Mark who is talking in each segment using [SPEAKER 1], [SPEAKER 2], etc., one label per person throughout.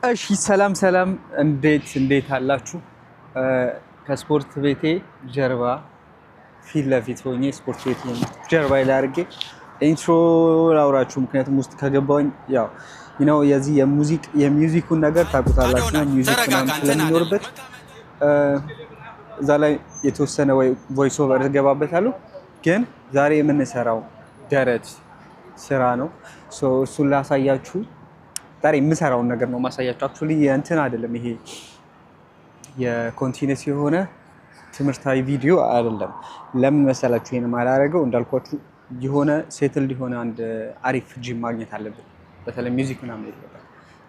[SPEAKER 1] እሺ ሰላም እንዴት አላችሁ? ከስፖርት ቤቴ ጀርባ ፊት ለፊት ሆኜ ስፖርት ቤት ጀርባ ላይ አድርጌ ኢንትሮ ላውራችሁ። ምክንያቱም ውስጥ ከገባሁኝ ያው የዚህ የሚውዚኩን ነገር ታውቁታላችሁ። ሚውዚክ ምናምን ስለሚኖርበት እዛ ላይ የተወሰነ ቮይስ ኦቨር እገባበታለሁ። ግን ዛሬ የምንሰራው ደረት ስራ ነው። እሱን ላሳያችሁ። ዛሬ የምሰራውን ነገር ነው ማሳያችሁ። አክቹሊ እንትን አይደለም፣ ይሄ የኮንቲኒስ የሆነ ትምህርታዊ ቪዲዮ አይደለም። ለምን መሰላችሁ ይሄን ማላረገው? እንዳልኳችሁ የሆነ ሴትልድ የሆነ አንድ አሪፍ ጂም ማግኘት አለብን። በተለይ ሚውዚክ ምናምን ይለበት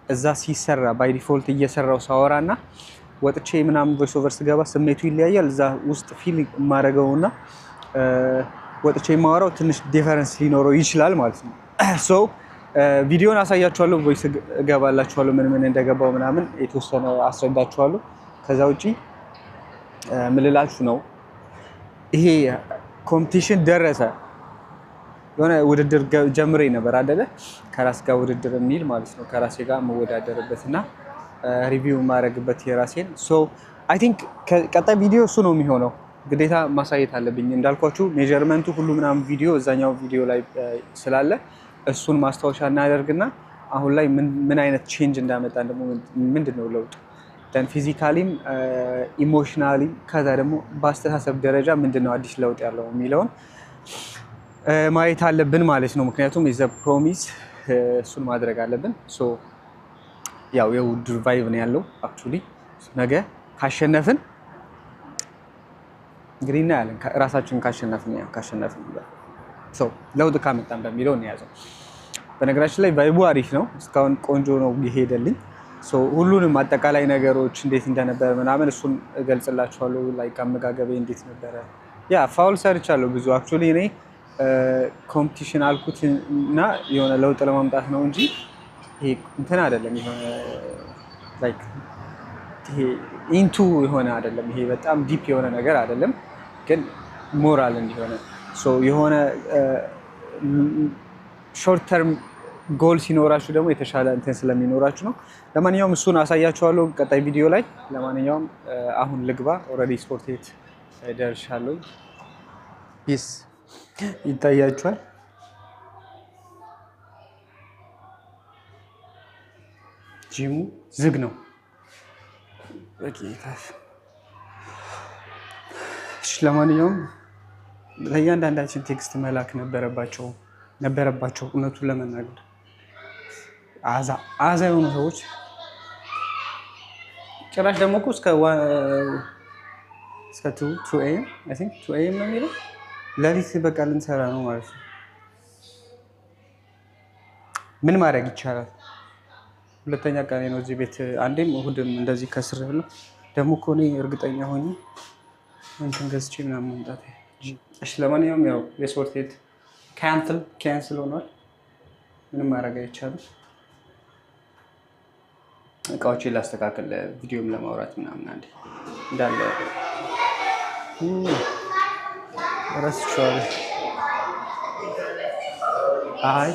[SPEAKER 1] እዛ ሲሰራ ባይ ዲፎልት እየሰራው ሳወራና ወጥቼ ምናምን ቮይስ ኦቨር ስገባ ስሜቱ ይለያያል። እዛ ውስጥ ፊል የማረገውና ወጥቼ የማወራው ትንሽ ዲፈረንስ ሊኖረው ይችላል ማለት ነው። ቪዲዮን አሳያችኋለሁ፣ ቮይስ እገባላችኋለሁ፣ ምን እንደገባው ምናምን የተወሰነ አስረዳችኋለሁ። ከዛ ውጪ ምልላችሁ ነው ይሄ ኮምፒቲሽን ደረሰ። የሆነ ውድድር ጀምሬ ነበር አይደለ? ከራስ ጋር ውድድር የሚል ማለት ነው። ከራሴ ጋር የምወዳደርበትና ሪቪው የማደርግበት የራሴን አይ ቲንክ ቀጣይ ቪዲዮ እሱ ነው የሚሆነው። ግዴታ ማሳየት አለብኝ እንዳልኳችሁ ሜጀርመንቱ ሁሉ ምናምን ቪዲዮ እዛኛው ቪዲዮ ላይ ስላለ እሱን ማስታወሻ እናደርግና አሁን ላይ ምን አይነት ቼንጅ እንዳመጣ ደግሞ ምንድነው ለውጥ ደን ፊዚካሊም ኢሞሽናሊም ከዛ ደግሞ በአስተሳሰብ ደረጃ ምንድነው አዲስ ለውጥ ያለው የሚለውን ማየት አለብን ማለት ነው። ምክንያቱም የዘ ፕሮሚስ እሱን ማድረግ አለብን። ያው የውድድር ቫይብ ነው ያለው። አክቹሊ ነገ ካሸነፍን እንግዲህ እናያለን። ራሳችንን ካሸነፍን ለውጥ ካመጣን በሚለው እንያዘው። በነገራችን ላይ ቫይቡ አሪፍ ነው። እስካሁን ቆንጆ ነው የሄደልኝ። ሁሉንም አጠቃላይ ነገሮች እንዴት እንደነበረ ምናምን እሱን እገልጽላችኋለሁ። ላይክ አመጋገቤ እንዴት ነበረ። ያ ፋውል ሰርቻለሁ ብዙ። አክቹሊ እኔ ኮምፒቲሽን አልኩት እና የሆነ ለውጥ ለማምጣት ነው እንጂ ይሄ እንትን አይደለም። የሆነ ላይክ ይሄ ኢንቱ የሆነ አይደለም። ይሄ በጣም ዲፕ የሆነ ነገር አይደለም። ግን ሞራል እንዲሆነ የሆነ ሾርት ተርም ጎል ሲኖራችሁ ደግሞ የተሻለ እንትን ስለሚኖራችሁ ነው። ለማንኛውም እሱን አሳያችኋለሁ ቀጣይ ቪዲዮ ላይ። ለማንኛውም አሁን ልግባ። ኦልሬዲ ስፖርት ቤት ደርሻለሁ። ፒስ ይታያችኋል። ጂሙ ዝግ ነው። ለማንኛውም ለእያንዳንዳችን ቴክስት መላክ ነበረባቸው። እውነቱን ለመናገር አዛ የሆኑ ሰዎች ጭራሽ ደግሞ እኮ እስከ 2 AM ነው የሚለው ለሊት በቃ ልንሰራ ነው ማለት ነው። ምን ማድረግ ይቻላል? ሁለተኛ ቀኔ ነው እዚህ ቤት። አንዴም እሑድም እንደዚህ ከስር ብለው ደግሞ እኮ እኔ እርግጠኛ ሆኜ እንትን ገዝቼ ምናምን መምጣት። እሺ ለማንኛውም ያው የስፖርት ቤት ካንስል ሆኗል። ምንም ማድረግ አይቻልም። እቃዎችን ላስተካከል ቪዲዮም ለማውራት ምናምን አንዴ እንዳለ ረስቼዋለሁ። አይ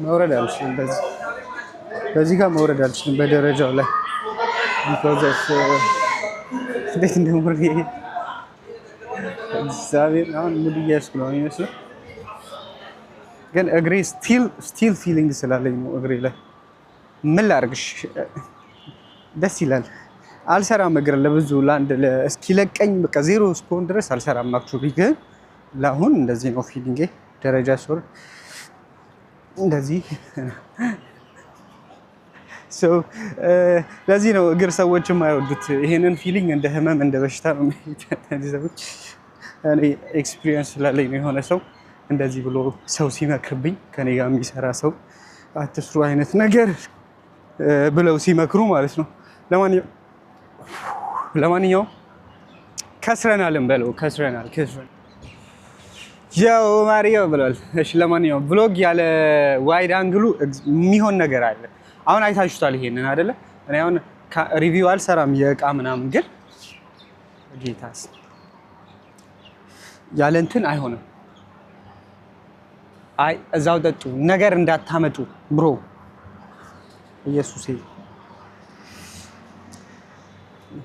[SPEAKER 1] መውረድ አልችልም። በዚህ ጋር መውረድ አልችልም በደረጃው ላይ እንዴት እንደምወርድ እግዚአብሔር አሁን ሙድ እያስኩ ነው የሚመስለው። ግን እግሬ ስቲል ፊሊንግ ስላለኝ ነው እግሬ ላይ። ምን ላድርግሽ? ደስ ይላል። አልሰራም እግር ለብዙ ለአንድ እስኪለቀኝ በቃ ዜሮ እስከሆን ድረስ አልሰራም። አክቹዋሊ ግን ለአሁን እንደዚህ ነው ፊሊንጌ። ደረጃ ስወርድ እንደዚህ ለዚህ ነው እግር ሰዎችም አይወዱት። ይሄንን ፊሊንግ እንደ ህመም እንደ በሽታ ነው የሚሰሩት። እኔ ኤክስፒሪየንስ ስላለኝ ነው። የሆነ ሰው እንደዚህ ብሎ ሰው ሲመክርብኝ ከኔ ጋር የሚሰራ ሰው አትስሩ አይነት ነገር ብለው ሲመክሩ ማለት ነው። ለማንኛውም ከስረናል እንበለው። ከስረናል ያው ማሪዮ ብሏል። እሺ ለማንኛውም ብሎግ ያለ ዋይድ አንግሉ የሚሆን ነገር አለ። አሁን አይታችሁታል ይሄንን አይደለ? እኔ አሁን ሪቪው አልሰራም የእቃ ምናምን፣ ግን ጌታስ ያለ እንትን አይሆንም። አይ እዛው ጠጡ ነገር እንዳታመጡ ብሮ ኢየሱስ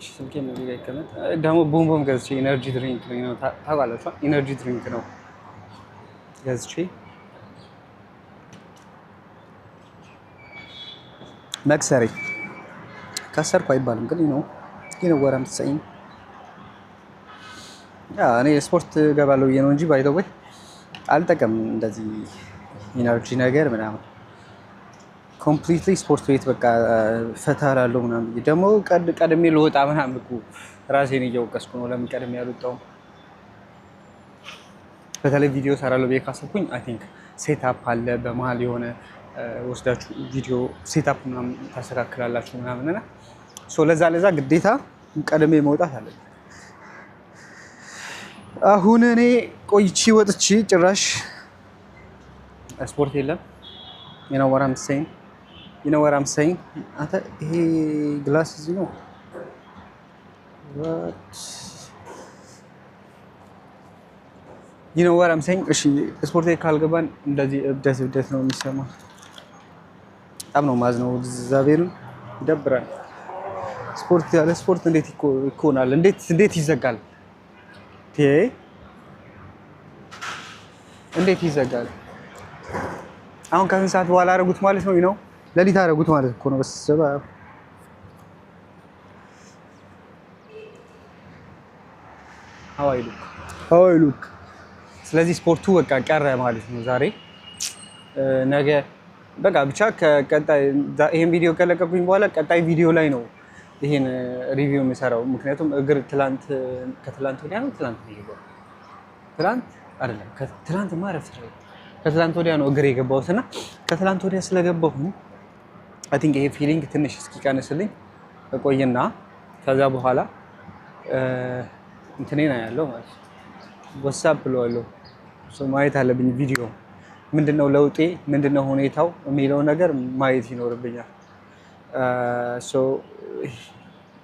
[SPEAKER 1] ስልኬ ነው ሊገከመት ደግሞ ቦምቦም ገዝቼ ኢነርጂ ድሪንክ ነው ታውቃላችሁ። ኢነርጂ ድሪንክ ነው ገዝቼ መክሰሪ ከሰርኩ አይባልም ግን ነው ወራም ተሰኝ እኔ ስፖርት ገባለሁ ብዬ ነው እንጂ ባይተው ወይ አልጠቀምም እንደዚህ ኢነርጂ ነገር ምናምን ኮምፕሊትሊ ስፖርት ቤት በቃ ፈታ እላለሁ ምናምን። ደግሞ ቀድሜ ልወጣ ምናምን እኮ ራሴን እየወቀስኩ ነው ለምን ቀድሜ ያልወጣሁም። በተለይ ቪዲዮ ሰራለሁ ብዬ ካሰብኩኝ አይ ቲንክ ሴትአፕ አለ በመሀል የሆነ ወስዳችሁ ቪዲዮ ሴትአፕ ምናምን ታስተካክላላችሁ ምናምን እና ለዛ ግዴታ ቀድሜ መውጣት አለብኝ። አሁን እኔ ቆይቼ ወጥቼ ጭራሽ ስፖርት የለም። you know what I'm saying አታ ይሄ ግላስ እዚህ ነው you know what I'm saying እሺ ስፖርት ካልገባን እንደዚህ እብደት ነው የሚሰማው። በጣም ነው ማዝነው እግዚአብሔርን ይደብራል። ስፖርት ያለ ስፖርት እንዴት ይኮናል? እንዴት ይዘጋል? እንዴት ይዘጋል? አሁን ከስንት ሰዓት በኋላ አደረጉት ማለት ነው ነው ለሊት አደረጉት ማለት እኮ ነው። በስበ ሃዋይ ሉክ ስለዚህ ስፖርቱ በቃ ቀረ ማለት ነው ዛሬ ነገ በቃ ብቻ ከቀጣይ ይሄን ቪዲዮ ከለቀኩኝ በኋላ ቀጣይ ቪዲዮ ላይ ነው ይሄን ሪቪው የምሰራው። ምክንያቱም እግር ከትላንት ወዲያ ነው ከትላንት ወዲያ ነው እግር የገባሁትና ከትላንት ወዲያ ስለገባሁኝ አይ ቲንክ ይሄ ፊሊንግ ትንሽ እስኪቀንስልኝ እቆይና ከዛ በኋላ እንትኔ ነው ያለው ማለት ወሳፕ ብለዋለሁ። ማየት አለብኝ ቪዲዮ ምንድነው ለውጤ ምንድነው ሁኔታው የሚለው ነገር ማየት ይኖርብኛል።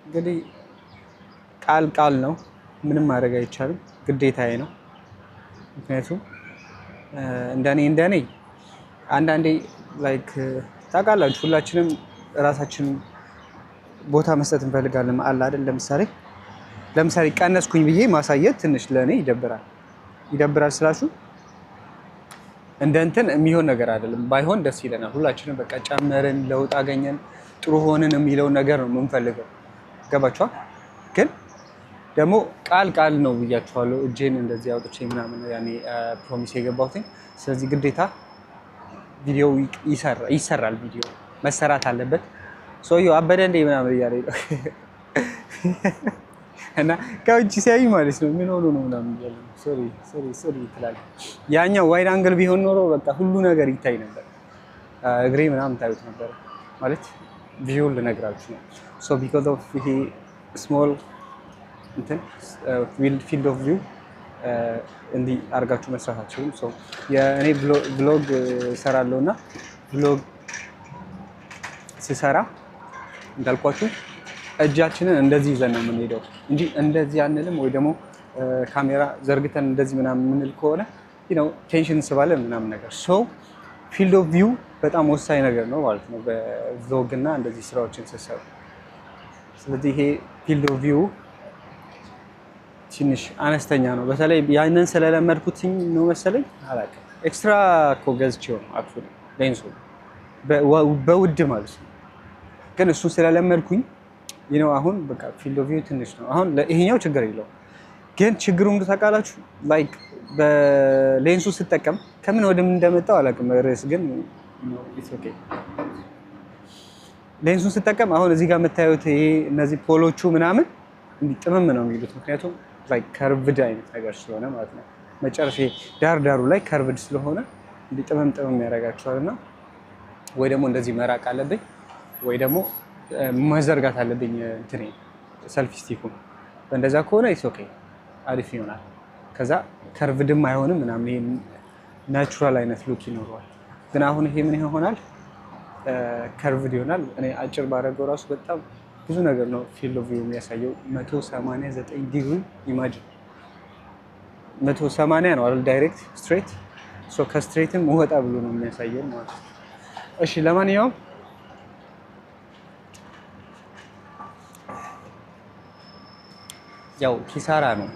[SPEAKER 1] እንግዲህ ቃል ነው ምንም ማድረግ አይቻልም፣ ግዴታዬ ነው። ምክንያቱም እንደኔ አንዳንዴ ላይክ ታውቃላችሁ ሁላችንም ራሳችንን ቦታ መስጠት እንፈልጋለን አለ አይደል? ለምሳሌ ቀነስኩኝ ብዬ ማሳየት ትንሽ ለኔ ይደብራል ስላችሁ እንደ እንትን የሚሆን ነገር አይደለም። ባይሆን ደስ ይለናል። ሁላችንም በቃ ጨመርን፣ ለውጥ አገኘን፣ ጥሩ ሆንን የሚለው ነገር ነው የምንፈልገው። ገባችኋል? ግን ደግሞ ቃል ነው ብያችኋለሁ። እጄን እንደዚህ አውጥቼ ምናምን ያኔ ፕሮሚስ የገባሁትኝ። ስለዚህ ግዴታ ቪዲዮ ይሰራል። ቪዲዮ መሰራት አለበት። ሰውዬው አበደ እንደ ምናምን እያለ ነው እና ከውጭ ሲያዩ ማለት ነው ምን ሆኖ ነው ምናምን እያለ ነው። ሶሪ ትላለህ። ያኛው ዋይድ አንግል ቢሆን ኖሮ በቃ ሁሉ ነገር ይታይ ነበር። እግሬ ምናምን ታዩት ነበር ማለት ቪዲዮውን ልነግራችሁ ነው። ቢኮዝ ኦፍ ይሄ ስሞል እንትን ፊልድ ኦፍ ቪው እንዲህ አድርጋችሁ መስራታችሁም የእኔ ብሎግ እሰራለሁ እና ብሎግ ስሰራ እንዳልኳችሁ እጃችንን እንደዚህ ይዘን ነው የምንሄደው እንጂ እንደዚህ አንልም። ወይ ደግሞ ካሜራ ዘርግተን እንደዚህ ምናምን የምንል ከሆነ ቴንሽን ስባለን ምናምን ነገር ፊልድ ኦፍ ቪው በጣም ወሳኝ ነገር ነው ማለት ነው በቭሎግ እና እንደዚህ ስራዎችን ስትሰሩ። ስለዚህ ይሄ ፊልድ ኦፍ ቪው ትንሽ አነስተኛ ነው። በተለይ ያንን ስለለመድኩት ነው መሰለኝ አላውቅም። ኤክስትራ እኮ ገዝቼው ነው አክቹዋሊ ሌንሱ በውድ ማለት ነው። ግን እሱን ስለለመድኩኝ አሁን በቃ ፊልድ ኦፍ ቪው ትንሽ ነው። አሁን ይሄኛው ችግር የለውም። ግን ችግሩ ምንድን ታውቃላችሁ? ላይክ በሌንሱ ስጠቀም ከምን ወደ ምን እንደመጣው አላውቅም። ርዕስ ግን ኢትስ ኦኬ። ሌንሱን ስጠቀም አሁን እዚህ ጋር የምታዩት ይሄ እነዚህ ፖሎቹ ምናምን ጥምም ነው የሚሉት። ምክንያቱም ላይክ ከርቭድ አይነት ነገር ስለሆነ ማለት ነው። መጨረሻ ዳሩ ላይ ከርቭድ ስለሆነ ጥምም ያደርጋቸዋልና ወይ ደግሞ እንደዚህ መራቅ አለብኝ ወይ ደግሞ መዘርጋት አለብኝ እንትኔ ሰልፊ ስቲኩን። በእንደዛ ከሆነ ኢትስ ኦኬ አሪፍ ይሆናል። ከዛ ከርቭድም አይሆንም ምናምን ይሄ ናቹራል አይነት ሉክ ይኖረዋል። ግን አሁን ይሄ ምን ይሆናል? ከርቭድ ይሆናል። እኔ አጭር ባደረገው ራሱ በጣም ብዙ ነገር ነው ፊልድ ኦፍ ቪው የሚያሳየው 189 ዲግሪ ኢማጂን 180 ነው አይደል? ዳይሬክት ስትሬት ከስትሬትም ወጣ ብሎ ነው የሚያሳየን ማለት ነው። እሺ ለማንኛውም ያው ኪሳራ ነው፣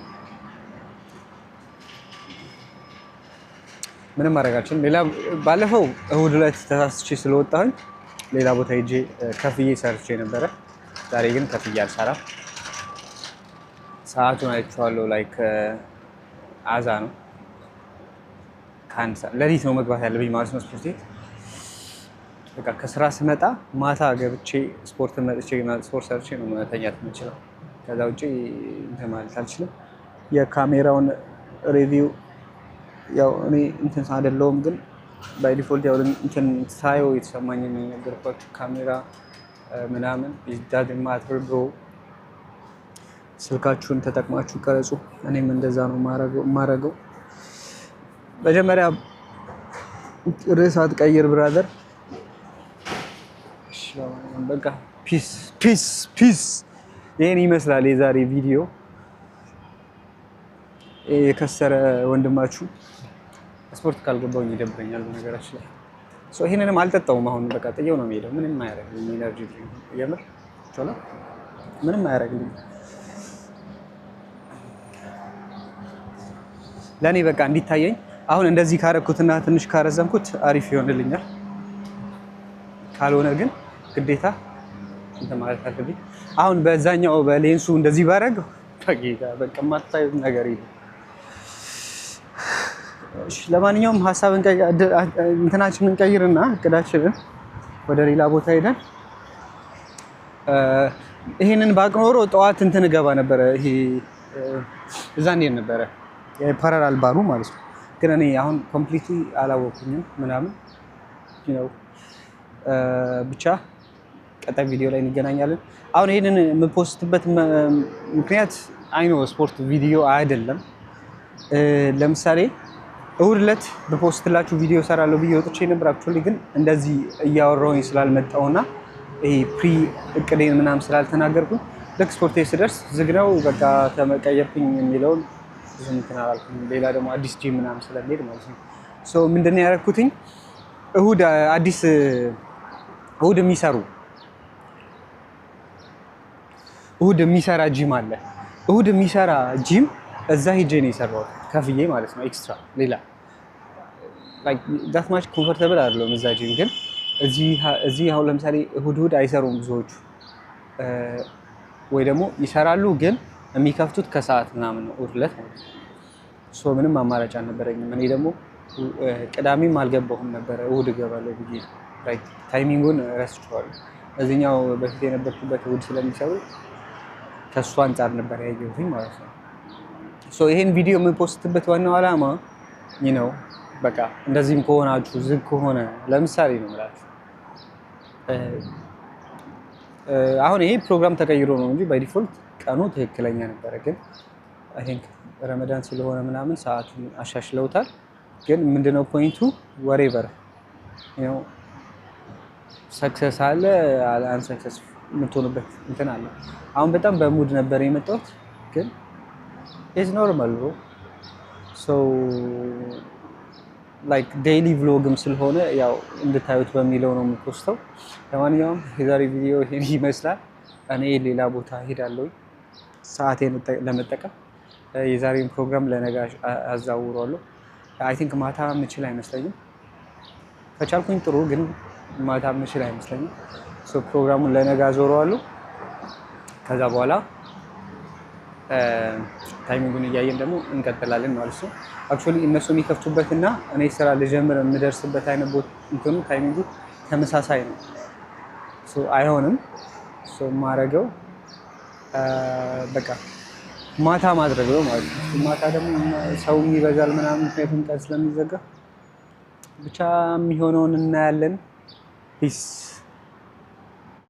[SPEAKER 1] ምንም ማድረጋችን። ሌላ ባለፈው እሁድ ዕለት ተሳስቼ ስለወጣሁኝ ሌላ ቦታ ሄጄ ከፍዬ ሰርቼ ነበረ። ዛሬ ግን ከፍዬ አልሰራም። ሰዓቱን አይቼዋለሁ። ላይክ አዛ ነው ሌሊት ነው መግባት ያለብኝ ማለት ነው ስፖርት ቤት። በቃ ከስራ ስመጣ ማታ ገብቼ ስፖርት መጥቼ ስፖርት ሰርቼ ነው መተኛት የምችለው። ከዛ ውጭ እንትን ማለት አልችልም። የካሜራውን ሪቪው ያው እኔ እንትን አይደለሁም፣ ግን ባይ ዲፎልት ያው እንትን ሳየው የተሰማኝን ነገርኳችሁ። ካሜራ ምናምን ዳዝንት ማተር ብሮ፣ ስልካችሁን ተጠቅማችሁ ቀረጹ። እኔም እንደዛ ነው የማረገው። መጀመሪያ ርዕስ አትቀይር ብራዘር። በቃ ፒስ ፒስ ፒስ። ይሄን ይመስላል የዛሬ ቪዲዮ። የከሰረ ወንድማችሁ ስፖርት ካልገባሁኝ ይደብረኛል በነገራችን ላይ። ይሄንንም አልጠጣውም አሁን በቃ ጥየው ነው የሚሄደው። ምንም አያደርግልኝ። ኢነርጂ ድሪንክ የምር ቾላ ምንም አያደርግልኝ ለእኔ በቃ እንዲታየኝ። አሁን እንደዚህ ካረኩትና ትንሽ ካረዘምኩት አሪፍ ይሆንልኛል። ካልሆነ ግን ግዴታ እንትን ማለት አለብኝ። አሁን በዛኛው በሌንሱ እንደዚህ ባረገው በቃ የማታዩት ነገር የለም። ለማንኛውም ሀሳብ እንትናችንን እንቀይርና እቅዳችንን ወደ ሌላ ቦታ ሄደን ይሄንን ባቅ ኖሮ ጠዋት እንትን እገባ ነበረ። ይሄ እዛ እንዴት ነበረ የፓራላል ባሩ ማለት ነው። ግን እኔ አሁን ኮምፕሊትሊ አላወኩኝም ምናምን ነው። ብቻ ቀጣይ ቪዲዮ ላይ እንገናኛለን። አሁን ይሄንን የምፖስትበት ምክንያት አይኖ ስፖርት ቪዲዮ አይደለም። ለምሳሌ እሁድ ዕለት በፖስትላችሁ ቪዲዮ ሰራለሁ ብዬ ወጥቼ ነበር። አክቹዋሊ ግን እንደዚህ እያወራሁኝ ስላልመጣሁና ይሄ ፕሪ እቅዴን ምናምን ስላልተናገርኩኝ ልክ ስፖርት ስደርስ ዝግ ነው በቃ ተመቀየርኩኝ የሚለውን ብዙም እንትን አላልኩም። ሌላ ደግሞ አዲስ ጂም ምናምን ስለሚሄድ ማለት ነው። ምንድን ነው ያደረኩትኝ? እሁድ የሚሰራ ጂም አለ። እሁድ የሚሰራ ጂም እዛ ሄጄ ነው የሰራሁት ከፍዬ ማለት ነው። ኤክስትራ ሌላ ዳት ማች ኮምፎርታብል አይደለም እዛ ጂም። ግን እዚህ አሁን ለምሳሌ እሁድ አይሰሩም ብዙዎቹ፣ ወይ ደግሞ ይሰራሉ ግን የሚከፍቱት ከሰዓት ምናምን ነው እሁድ ዕለት ማለት ነው። ምንም አማራጭ አልነበረኝም። እኔ ደግሞ ቅዳሜም አልገባሁም ነበረ እሁድ እገባለሁ ብዬ ታይሚንጉን ረስቼዋለሁ። እዚህኛው በፊት የነበርኩበት እሁድ ስለሚሰሩ ከእሱ አንጻር ነበር ያየሁትኝ ማለት ነው። ይሄን ቪዲዮ የምፖስትበት ዋናው ዓላማ ነው በቃ እንደዚህም ከሆናችሁ ዝግ ከሆነ ለምሳሌ ነው የምላችሁ። አሁን ይሄ ፕሮግራም ተቀይሮ ነው እንጂ ባይ ዲፎልት ቀኑ ትክክለኛ ነበረ። ግን አይ ቲንክ ረመዳን ስለሆነ ምናምን ሰዓቱን አሻሽለውታል። ግን ምንድነው ፖይንቱ? ወሬቨር ነው ሰክሰስ አለ አንሰክሰስ የምትሆንበት እንትን አለ። አሁን በጣም በሙድ ነበር የመጣሁት ግን ኢዝ ኖርማል ብሮ። ላይክ ዴይሊ ቭሎግም ስለሆነ ያው እንድታዩት በሚለው ነው የምፖስተው። ለማንኛውም የዛሬ ቪዲዮ ይሄን ይመስላል። እኔ ሌላ ቦታ ሄዳለሁ ሰዓቴን ለመጠቀም። የዛሬን ፕሮግራም ለነገ አዛውሯለሁ። አይ ቲንክ ማታ ምችል አይመስለኝም። ከቻልኩኝ ጥሩ፣ ግን ማታ ምችል አይመስለኝም። ፕሮግራሙን ለነገ አዞረዋለሁ። ከዛ በኋላ ታይሚንጉን እያየን ደግሞ እንቀጥላለን ማለት ነው። አክቹዋሊ እነሱ የሚከፍቱበትና እኔ ስራ ልጀምር የምደርስበት አይነት እንትኑ ታይሚንጉ ተመሳሳይ ነው። አይሆንም። ማረገው በቃ ማታ ማድረግ ነው ማለት ነው። ማታ ደግሞ ሰውም ይበዛል ምናምን፣ ምክንያቱም ቀን ስለሚዘጋ። ብቻ የሚሆነውን እናያለን። ፒስ